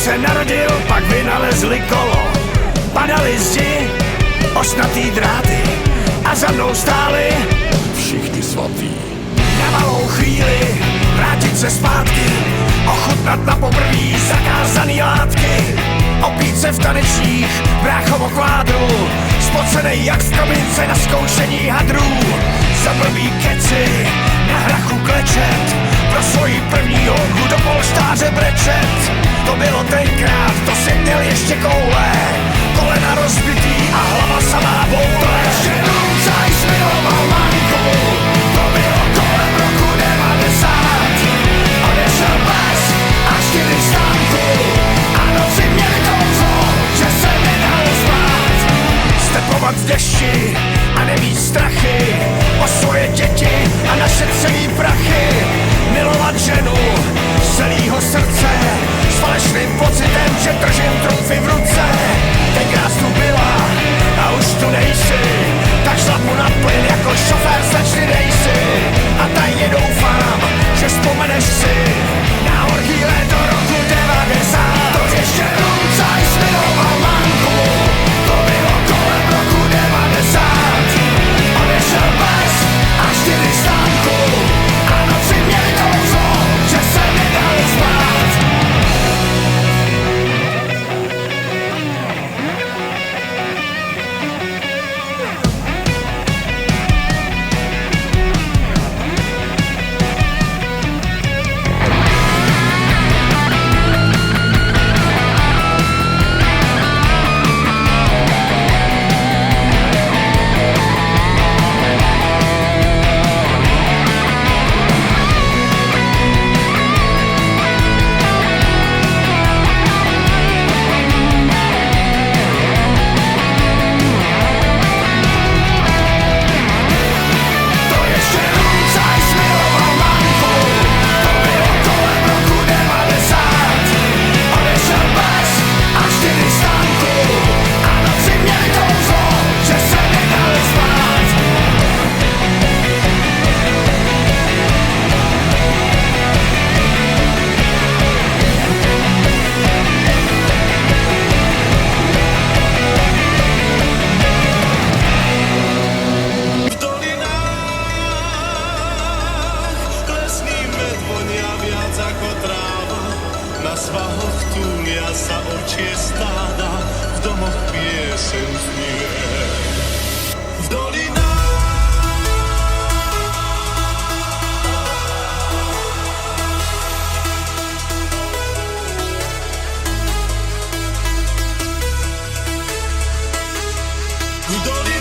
se narodil, pak vynalezli kolo. Padaly zdi, ostnatý dráty a za mnou stáli všichni svatý. Na malou chvíli vrátit se zpátky, ochutnat na poprví zakázaný látky, opít se v tanečních bráchovo kvádru, spocenej jak v kabince na zkoušení hadrů. Za blbý keci, na hrachu klečet, pro svoji první holku do polštáře brečet. To bylo tenkrát, to si měl ještě koule, kolena rozbitý a hlava samá boule. Ještě růzaj smiloval manku, to bylo kolem roku 90. Odešel pes a 4 stánku a noci měli kouzlo, že se nedalo spát. Stepovat v dešti a nemít strachy o svoje děti a naše celý prachy. Milovat ženu z celýho srdce s falešným pocitem, že držím trumfy v ruce. Tenkrát tu byla a už tu nejsi, tak šlapu na plyn jako šofér slečny Daisy. A tajně doufám, že vzpomeneš si na horký léto roku 90. To ještě růcaj smiloval manku, to bylo kolem roku 90. Odešel pes a 4 stánku a noci měli kouzlo, že se nedalo spát. V dolinách